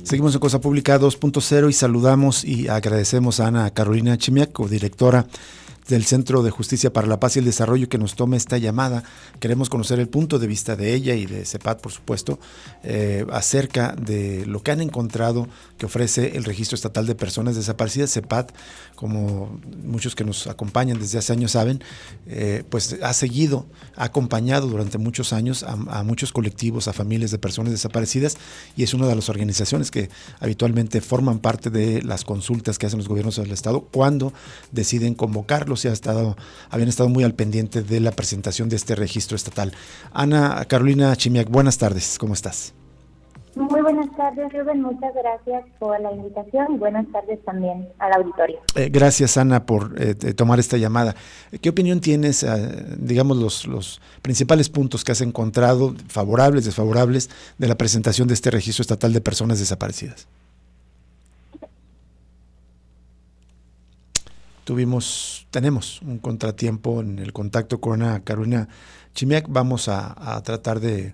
Seguimos en Cosa Pública 2.0 y saludamos y agradecemos a Ana Carolina Chimiak, codirectora del Centro de Justicia para la Paz y el Desarrollo, que nos tome esta llamada. Queremos conocer el punto de vista de ella y de CEPAD, por supuesto, acerca de lo que han encontrado que ofrece el Registro Estatal de Personas Desaparecidas. CEPAD, como muchos que nos acompañan desde hace años saben, pues ha acompañado durante muchos años a muchos colectivos, a familias de personas desaparecidas, y es una de las organizaciones que habitualmente forman parte de las consultas que hacen los gobiernos del Estado cuando deciden convocarlos. Habían estado muy al pendiente de la presentación de este registro estatal. Ana Carolina Chimiak, buenas tardes, ¿cómo estás? Muy buenas tardes, Rubén, muchas gracias por la invitación y buenas tardes también al auditorio. Gracias, Ana, por tomar esta llamada. ¿Qué opinión tienes, digamos, los principales puntos que has encontrado, favorables, desfavorables, de la presentación de este registro estatal de personas desaparecidas? Tenemos un contratiempo en el contacto con Ana Carolina Chimiak. Vamos a tratar de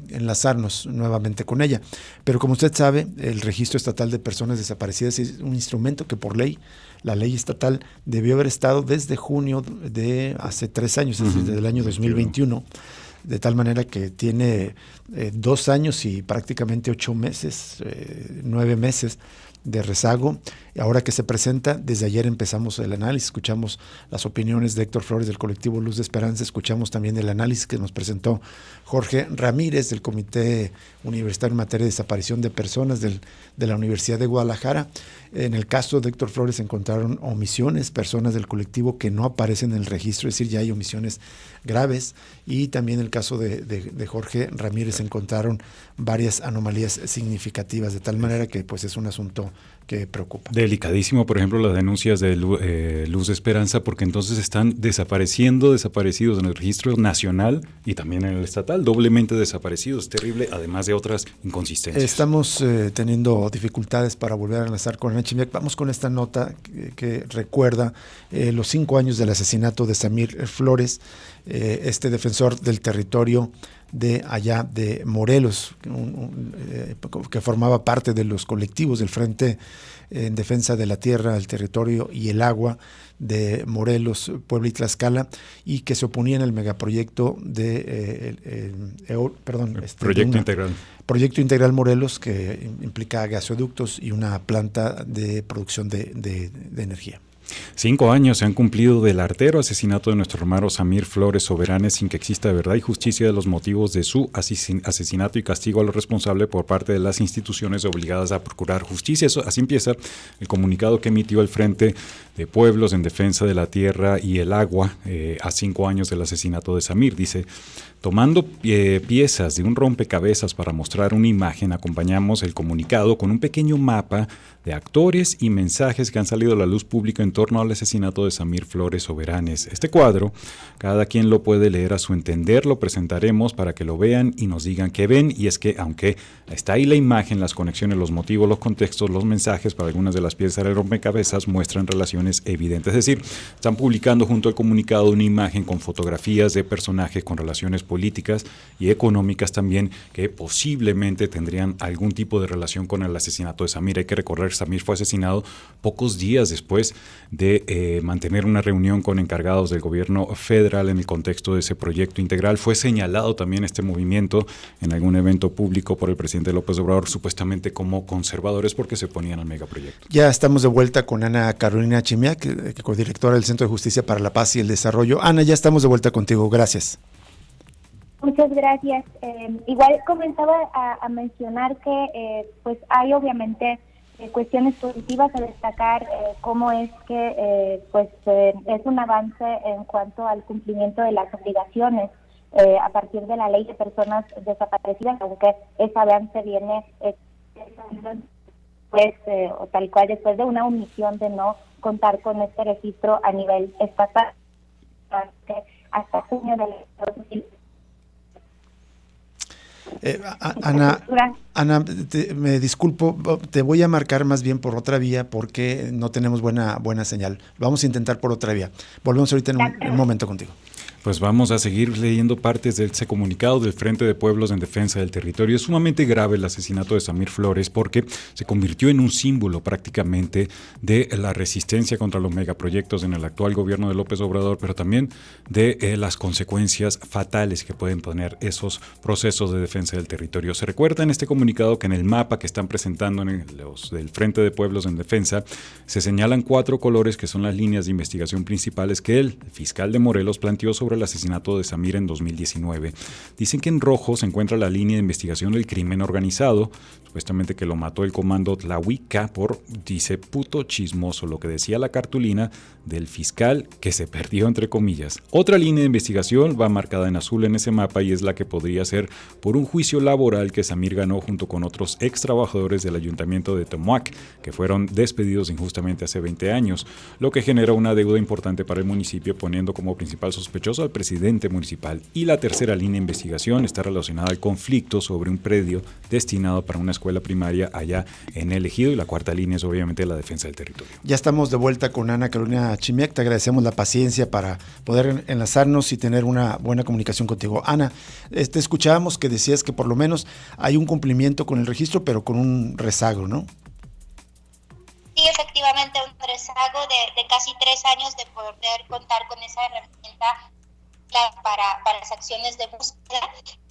enlazarnos nuevamente con ella. Pero como usted sabe, el Registro Estatal de Personas Desaparecidas es un instrumento que por ley, la ley estatal, debió haber estado desde junio de hace 3 años, desde el año 2021, de tal manera que tiene 2 años y prácticamente 8 meses, 9 meses de rezago. Ahora que se presenta, desde ayer empezamos el análisis, escuchamos las opiniones de Héctor Flores del colectivo Luz de Esperanza, escuchamos también el análisis que nos presentó Jorge Ramírez del Comité Universitario en Materia de Desaparición de Personas de la Universidad de Guadalajara. En el caso de Héctor Flores encontraron omisiones, personas del colectivo que no aparecen en el registro, es decir, ya hay omisiones graves, y también en el caso de Jorge Ramírez encontraron varias anomalías significativas, de tal manera que pues es un asunto que preocupa. Delicadísimo, por ejemplo, las denuncias de Luz de Esperanza, porque entonces están desaparecidos en el registro nacional y también en el estatal, doblemente desaparecidos, terrible, además de otras inconsistencias. Estamos teniendo dificultades para volver a enlazar con Ana Chimiak. Vamos con esta nota que recuerda los 5 años del asesinato de Samir Flores, este defensor del territorio de allá de Morelos, que formaba parte de los colectivos del Frente en Defensa de la Tierra, el Territorio y el Agua de Morelos, Puebla y Tlaxcala, y que se oponían al megaproyecto Proyecto Integral Morelos, que implica gasoductos y una planta de producción de energía. 5 años se han cumplido del artero asesinato de nuestro hermano Samir Flores Soberanes sin que exista verdad y justicia de los motivos de su asesinato y castigo a los responsables por parte de las instituciones obligadas a procurar justicia. Así empieza el comunicado que emitió el Frente de Pueblos en Defensa de la Tierra y el Agua a 5 años del asesinato de Samir. Dice: tomando piezas de un rompecabezas para mostrar una imagen, acompañamos el comunicado con un pequeño mapa de actores y mensajes que han salido a la luz pública en torno al asesinato de Samir Flores Soberanes. Este cuadro, cada quien lo puede leer a su entender, lo presentaremos para que lo vean y nos digan qué ven, y es que aunque está ahí la imagen, las conexiones, los motivos, los contextos, los mensajes para algunas de las piezas del rompecabezas muestran relaciones evidentes. Es decir, están publicando junto al comunicado una imagen con fotografías de personajes con relaciones políticas y económicas también que posiblemente tendrían algún tipo de relación con el asesinato de Samir. Hay que recordar que Samir fue asesinado pocos días después de mantener una reunión con encargados del gobierno federal en el contexto de ese proyecto integral. Fue señalado también este movimiento en algún evento público por el presidente López Obrador, supuestamente como conservadores porque se ponían al megaproyecto. Ya estamos de vuelta con Ana Carolina Chimiak, codirectora del Centro de Justicia para la Paz y el Desarrollo. Ana, ya estamos de vuelta contigo, gracias. Muchas gracias. Igual comenzaba a mencionar que pues hay obviamente cuestiones positivas a destacar, cómo es que es un avance en cuanto al cumplimiento de las obligaciones a partir de la Ley de Personas Desaparecidas, aunque ese avance viene o tal cual después de una omisión de no contar con este registro a nivel estatal hasta junio del 2020. Ana, me disculpo, te voy a marcar más bien por otra vía porque no tenemos buena señal. Vamos a intentar por otra vía. Volvemos ahorita en un momento contigo. Pues vamos a seguir leyendo partes de ese comunicado del Frente de Pueblos en Defensa del Territorio. Es sumamente grave el asesinato de Samir Flores porque se convirtió en un símbolo prácticamente de la resistencia contra los megaproyectos en el actual gobierno de López Obrador, pero también de las consecuencias fatales que pueden poner esos procesos de defensa del territorio. Se recuerda en este comunicado que en el mapa que están presentando los del Frente de Pueblos en Defensa se señalan 4 colores que son las líneas de investigación principales que el fiscal de Morelos planteó sobre el asesinato de Samir en 2019. Dicen que en rojo se encuentra la línea de investigación del crimen organizado, supuestamente que lo mató el comando Tlahuica por, dice, puto chismoso, lo que decía la cartulina del fiscal que se perdió entre comillas. Otra línea de investigación va marcada en azul en ese mapa y es la que podría ser por un juicio laboral que Samir ganó junto con otros ex trabajadores del ayuntamiento de Tomoac, que fueron despedidos injustamente hace 20 años, lo que genera una deuda importante para el municipio, poniendo como principal sospechoso al presidente municipal. Y la tercera línea de investigación está relacionada al conflicto sobre un predio destinado para una escuela primaria allá en El Ejido, y la cuarta línea es obviamente la defensa del territorio. Ya estamos de vuelta con Ana Carolina Chimiak, te agradecemos la paciencia para poder enlazarnos y tener una buena comunicación contigo. Ana, te escuchábamos que decías que por lo menos hay un cumplimiento con el registro, pero con un rezago, ¿no? Sí, efectivamente, un rezago de casi 3 años de poder contar con esa herramienta para las acciones de búsqueda.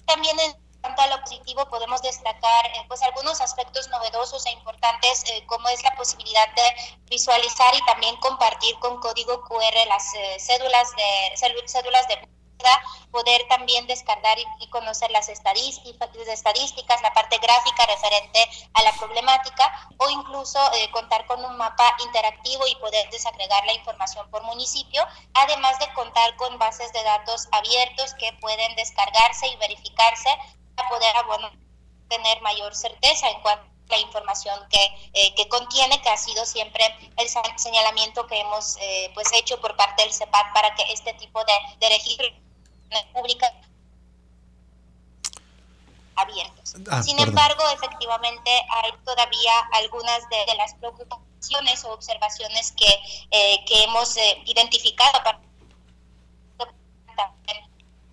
También en cuanto a lo positivo podemos destacar pues algunos aspectos novedosos e importantes como es la posibilidad de visualizar y también compartir con código QR las cédulas de búsqueda, poder también descargar y conocer las estadísticas, la parte gráfica referente a la problemática, o incluso contar con un mapa interactivo y poder desagregar la información por municipio, además de contar con bases de datos abiertos que pueden descargarse y verificarse para poder tener mayor certeza en cuanto a la información que contiene, que ha sido siempre el señalamiento que hemos pues hecho por parte del CEPAT para que este tipo de registros públicas abiertos. Sin embargo, efectivamente hay todavía algunas de las preocupaciones o observaciones que hemos identificado para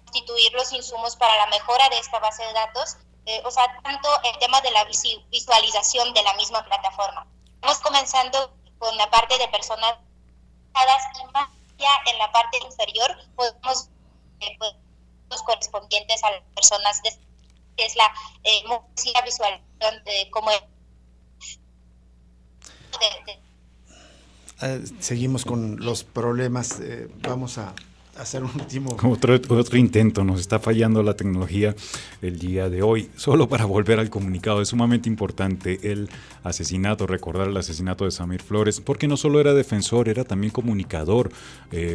constituir los insumos para la mejora de esta base de datos, tanto el tema de la visualización de la misma plataforma. Estamos comenzando con la parte de personas y más allá en la parte inferior podemos los correspondientes a las personas que es la visualización de cómo seguimos con los problemas. Vamos a hacer un último... Otro intento, nos está fallando la tecnología el día de hoy. Solo para volver al comunicado, es sumamente importante el asesinato, recordar el asesinato de Samir Flores, porque no solo era defensor, era también comunicador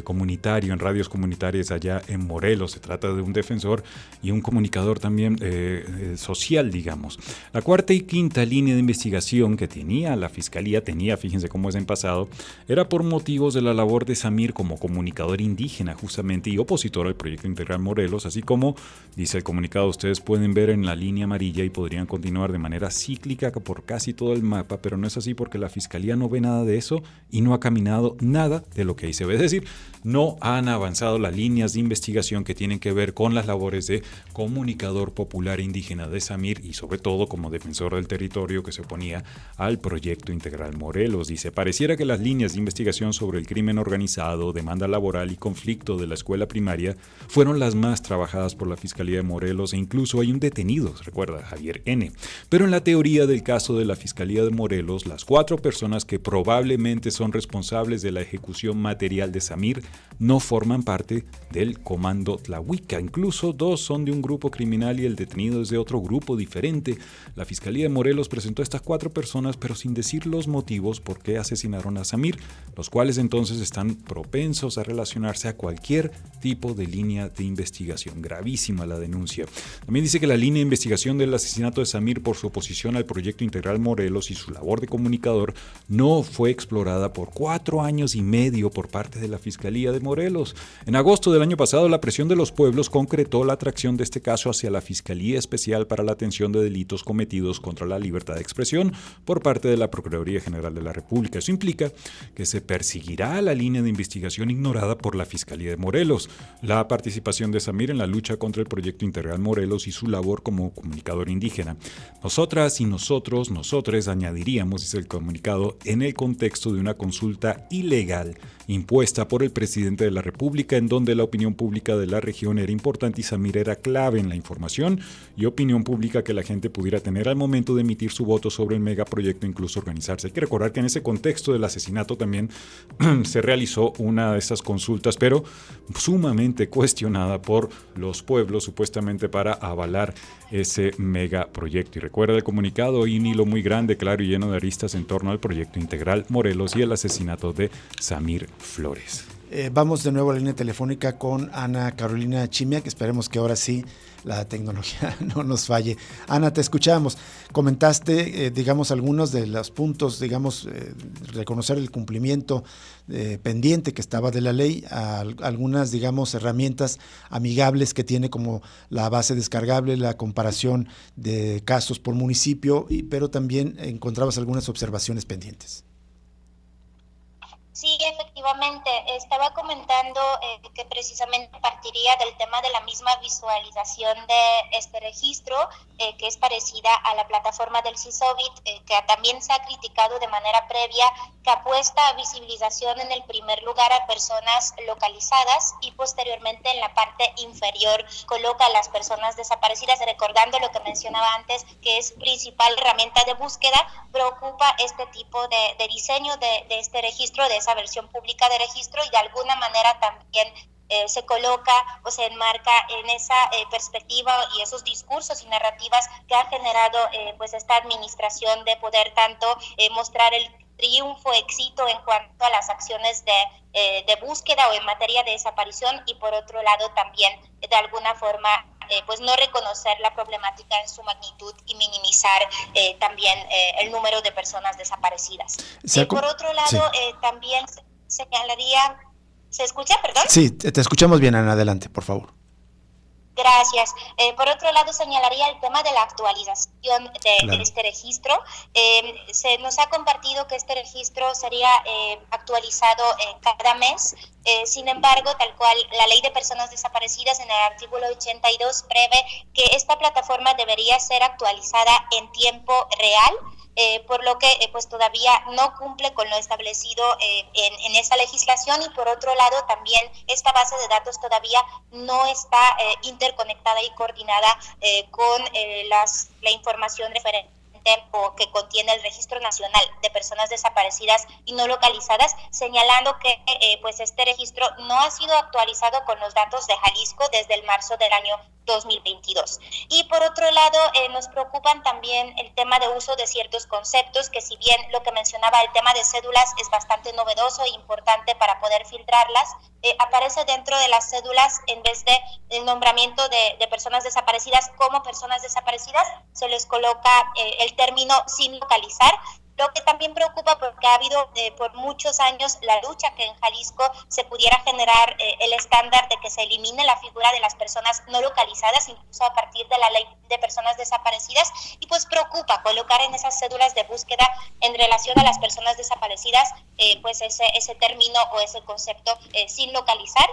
comunitario en radios comunitarias allá en Morelos. Se trata de un defensor y un comunicador también social, digamos. La cuarta y quinta línea de investigación que tenía la Fiscalía, fíjense cómo es en pasado, era por motivos de la labor de Samir como comunicador indígena, justamente, y opositor al proyecto Integral Morelos, así como, dice el comunicado, ustedes pueden ver en la línea amarilla y podrían continuar de manera cíclica por casi todo el mapa, pero no es así porque la Fiscalía no ve nada de eso y no ha caminado nada de lo que ahí se ve. Es decir, no han avanzado las líneas de investigación que tienen que ver con las labores de comunicador popular indígena de Samir y sobre todo como defensor del territorio que se oponía al proyecto Integral Morelos. Dice, pareciera que las líneas de investigación sobre el crimen organizado, demanda laboral y conflicto de la escuela primaria fueron las más trabajadas por la Fiscalía de Morelos e incluso hay un detenido, recuerda, Javier N. Pero en la teoría del caso de la Fiscalía de Morelos, las 4 personas que probablemente son responsables de la ejecución material de Samir no forman parte del comando Tlahuica. Incluso 2 son de un grupo criminal y el detenido es de otro grupo diferente. La Fiscalía de Morelos presentó a estas 4 personas, pero sin decir los motivos por qué asesinaron a Samir, los cuales entonces están propensos a relacionarse a cualquier tipo de línea de investigación. Gravísima la denuncia. También dice que la línea de investigación del asesinato de Samir por su oposición al proyecto Integral Morelos y su labor de comunicador no fue explorada por 4 años y medio por parte de la Fiscalía de Morelos. En agosto del año pasado, la presión de los pueblos concretó la atracción de este caso hacia la Fiscalía Especial para la Atención de Delitos Cometidos contra la Libertad de Expresión por parte de la Procuraduría General de la República. Eso implica que se perseguirá la línea de investigación ignorada por la Fiscalía de Morelos, la participación de Samir en la lucha contra el Proyecto Integral Morelos y su labor como comunicador indígena. Nosotras y nosotres añadiríamos, dice el comunicado, en el contexto de una consulta ilegal impuesta por el presidente de la República, en donde la opinión pública de la región era importante y Samir era clave en la información y opinión pública que la gente pudiera tener al momento de emitir su voto sobre el megaproyecto, incluso organizarse. Hay que recordar que en ese contexto del asesinato también se realizó una de esas consultas, pero sumamente cuestionada por los pueblos, supuestamente para avalar ese megaproyecto. Y recuerda el comunicado, hay un hilo muy grande, claro y lleno de aristas en torno al Proyecto Integral Morelos y el asesinato de Samir Flores. Vamos de nuevo a la línea telefónica con Ana Carolina Chimia, que esperemos que ahora sí la tecnología no nos falle. Ana, te escuchamos. Comentaste, digamos, algunos de los puntos, digamos, reconocer el cumplimiento pendiente que estaba de la ley, algunas, digamos, herramientas amigables que tiene, como la base descargable, la comparación de casos por municipio, pero también encontrabas algunas observaciones pendientes. Sí, efectivamente. Estaba comentando que precisamente partiría del tema de la misma visualización de este registro, que es parecida a la plataforma del CISOBIT, que también se ha criticado de manera previa, que apuesta a visibilización en el primer lugar a personas localizadas y posteriormente en la parte inferior coloca a las personas desaparecidas, recordando lo que mencionaba antes, que es principal herramienta de búsqueda. Preocupa este tipo de diseño de este registro, de esa versión pública de registro, y de alguna manera también se coloca o se enmarca en esa perspectiva y esos discursos y narrativas que ha generado pues esta administración, de poder tanto mostrar el triunfo, éxito en cuanto a las acciones de búsqueda o en materia de desaparición, y por otro lado también de alguna forma pues no reconocer la problemática en su magnitud y minimizar también el número de personas desaparecidas. Por otro lado, sí, también señalaría... ¿Se escucha, perdón? Sí, te escuchamos bien, Ana, adelante, por favor. Gracias. Por otro lado, señalaría el tema de la actualización de este registro. Se nos ha compartido que este registro sería actualizado cada mes. Sin embargo, tal cual la Ley de Personas Desaparecidas en el artículo 82 prevé que esta plataforma debería ser actualizada en tiempo real, por lo que pues todavía no cumple con lo establecido en esa legislación, y por otro lado también esta base de datos todavía no está interconectada y coordinada con la información referente o que contiene el Registro Nacional de Personas Desaparecidas y No Localizadas, señalando que pues este registro no ha sido actualizado con los datos de Jalisco desde el marzo del año 2022. Y por otro lado, nos preocupan también el tema de uso de ciertos conceptos, que si bien lo que mencionaba, el tema de cédulas, es bastante novedoso e importante para poder filtrarlas, aparece dentro de las cédulas, en vez de el nombramiento de personas desaparecidas como personas desaparecidas, se les coloca el término sin localizar, lo que también preocupa porque ha habido por muchos años la lucha que en Jalisco se pudiera generar el estándar de que se elimine la figura de las personas no localizadas, incluso a partir de la Ley de Personas Desaparecidas, y pues preocupa colocar en esas cédulas de búsqueda en relación a las personas desaparecidas pues ese término o ese concepto sin localizar.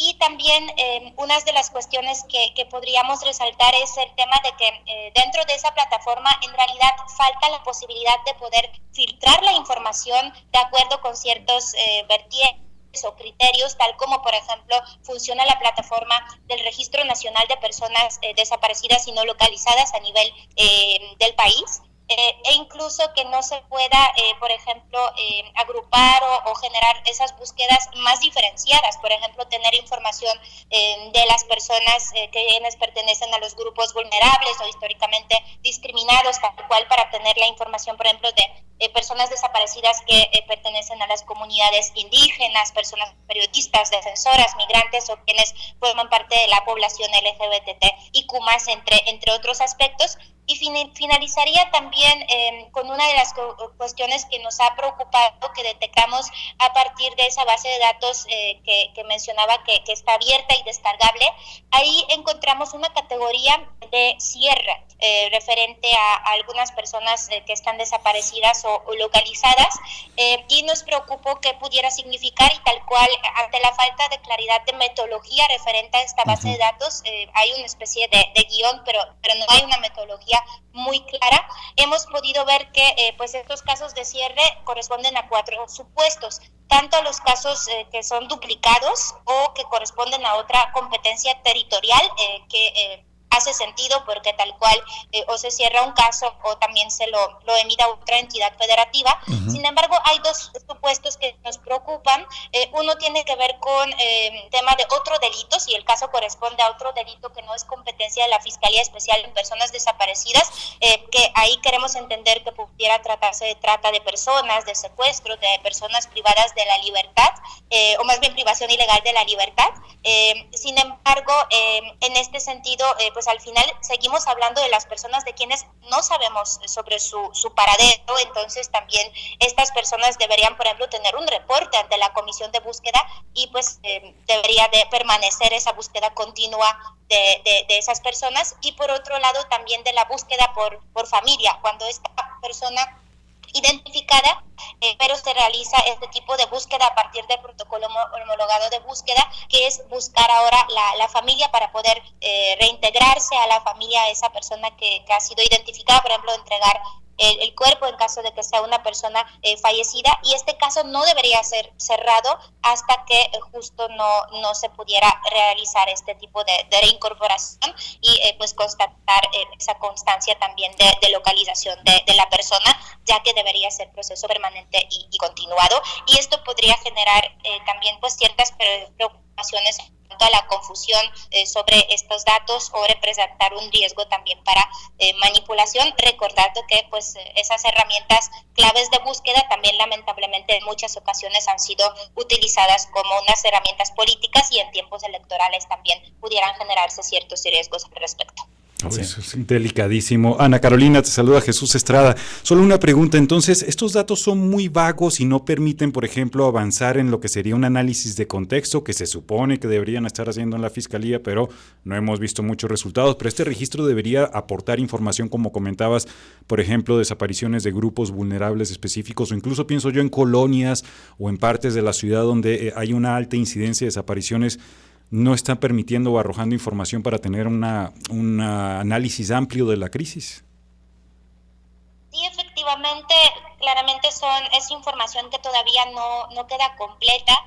Y también una de las cuestiones que podríamos resaltar es el tema de que dentro de esa plataforma en realidad falta la posibilidad de poder filtrar la información de acuerdo con ciertos vertientes o criterios, tal como por ejemplo funciona la plataforma del Registro Nacional de Personas Desaparecidas y No Localizadas a nivel del país. E incluso que no se pueda, por ejemplo, agrupar o generar esas búsquedas más diferenciadas, por ejemplo, tener información de las personas quienes pertenecen a los grupos vulnerables o históricamente discriminados, tal cual, para tener la información, por ejemplo, de personas desaparecidas que pertenecen a las comunidades indígenas, personas periodistas, defensoras, migrantes o quienes forman parte de la población LGBT y más, entre otros aspectos. Y finalizaría también con una de las cuestiones que nos ha preocupado, que detectamos a partir de esa base de datos que mencionaba que está abierta y descargable, ahí encontramos una categoría de cierre referente a algunas personas que están desaparecidas o localizadas, y nos preocupó que pudiera significar, y tal cual, ante la falta de claridad de metodología referente a esta base de datos, hay una especie de guión, pero no hay una metodología muy clara. Hemos podido ver que pues estos casos de cierre corresponden a 4 supuestos, tanto a los casos que son duplicados o que corresponden a otra competencia territorial que hace sentido porque tal cual o se cierra un caso o también se lo emita otra entidad federativa. Sin embargo, hay 2 supuestos que nos preocupan. Uno tiene que ver con tema de otro delito, si el caso corresponde a otro delito que no es competencia de la Fiscalía Especial en Personas Desaparecidas, que ahí queremos entender que pudiera tratarse de trata de personas, de secuestro, de personas privadas de la libertad, o más bien privación ilegal de la libertad. Sin embargo, en este sentido, pues al final seguimos hablando de las personas de quienes no sabemos sobre su paradero. Entonces también estas personas deberían, por ejemplo, tener un reporte ante la comisión de búsqueda y pues debería de permanecer esa búsqueda continua de esas personas. Y por otro lado también de la búsqueda por familia, cuando esta persona identificada, pero se realiza este tipo de búsqueda a partir del protocolo homologado de búsqueda, que es buscar ahora la familia para poder reintegrarse a la familia a esa persona que ha sido identificada, por ejemplo, entregar el cuerpo en caso de que sea una persona fallecida, y este caso no debería ser cerrado hasta que justo no se pudiera realizar este tipo de reincorporación y pues constatar esa constancia también de localización de la persona, ya que debería ser proceso permanente y continuado, y esto podría generar también pues ciertas preocupaciones a la confusión sobre estos datos o representar un riesgo también para manipulación, recordando que pues esas herramientas claves de búsqueda también lamentablemente en muchas ocasiones han sido utilizadas como unas herramientas políticas y en tiempos electorales también pudieran generarse ciertos riesgos al respecto. Sí. Eso es delicadísimo. Ana Carolina, te saluda Jesús Estrada. Solo una pregunta, entonces, ¿estos datos son muy vagos y no permiten, por ejemplo, avanzar en lo que sería un análisis de contexto que se supone que deberían estar haciendo en la Fiscalía, pero no hemos visto muchos resultados? Pero este registro debería aportar información, como comentabas, por ejemplo, desapariciones de grupos vulnerables específicos, o incluso pienso yo en colonias o en partes de la ciudad donde hay una alta incidencia de desapariciones. ¿No están permitiendo o arrojando información para tener un análisis amplio de la crisis? Sí, efectivamente, claramente es información que todavía no queda completa.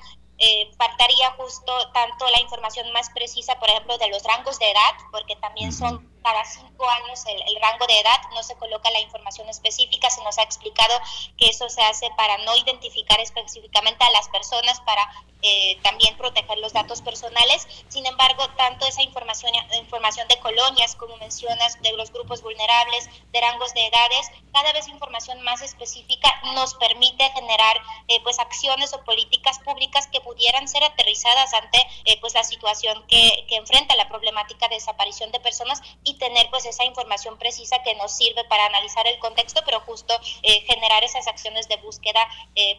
Faltaría justo tanto la información más precisa, por ejemplo, de los rangos de edad, porque también son cada 5 años el rango de edad, no se coloca la información específica. Se nos ha explicado que eso se hace para no identificar específicamente a las personas, para también proteger los datos personales. Sin embargo, tanto esa información de colonias, como mencionas, de los grupos vulnerables, de rangos de edades, cada vez información más específica nos permite generar pues acciones o políticas públicas que pudieran ser aterrizadas ante pues la situación que enfrenta la problemática de desaparición de personas, y tener pues esa información precisa que nos sirve para analizar el contexto, pero justo generar esas acciones de búsqueda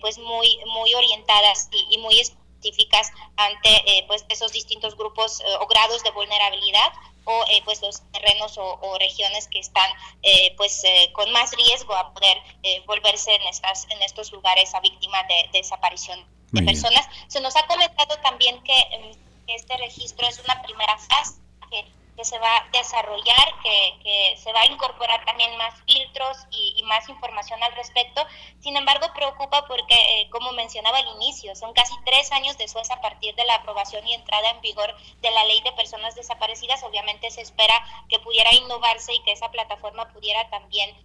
pues muy orientadas y muy específicas ante pues esos distintos grupos o grados de vulnerabilidad, o pues los terrenos o regiones que están con más riesgo a poder volverse en estos lugares a víctima de desaparición de personas. Se nos ha comentado también que este registro es una primera fase que se va a desarrollar, que se va a incorporar también más filtros y más información al respecto. Sin embargo, preocupa porque, como mencionaba al inicio, son casi 3 años después a partir de la aprobación y entrada en vigor de la Ley de Personas Desaparecidas. Obviamente se espera que pudiera innovarse y que esa plataforma pudiera también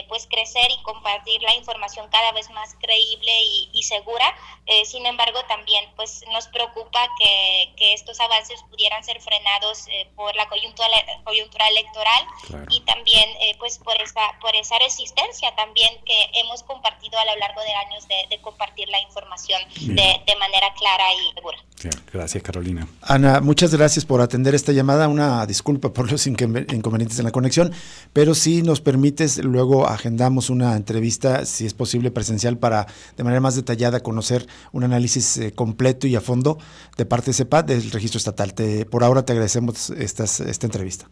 pues crecer y compartir la información cada vez más creíble y segura. Sin embargo, también pues nos preocupa que estos avances pudieran ser frenados por la coyuntura electoral, claro, y también pues por esa resistencia también que hemos compartido a lo largo de años de compartir la información de manera clara y segura. Sí, gracias, Carolina. Ana, muchas gracias por atender esta llamada. Una disculpa por los inconvenientes en la conexión, pero si nos permites luego luego agendamos una entrevista, si es posible presencial, para de manera más detallada conocer un análisis completo y a fondo de parte de CEPAD del registro estatal. Por ahora te agradecemos esta entrevista.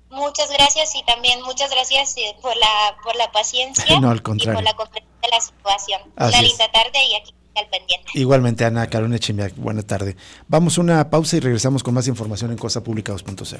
Muchas gracias y también muchas gracias por la paciencia. No, al contrario. Y por la comprensión de la situación. Así Una es. linda tarde y aquí al pendiente. Igualmente, Ana Carolina Chimiak, buena tarde. Vamos a una pausa y regresamos con más información en Cosa Pública 2.0.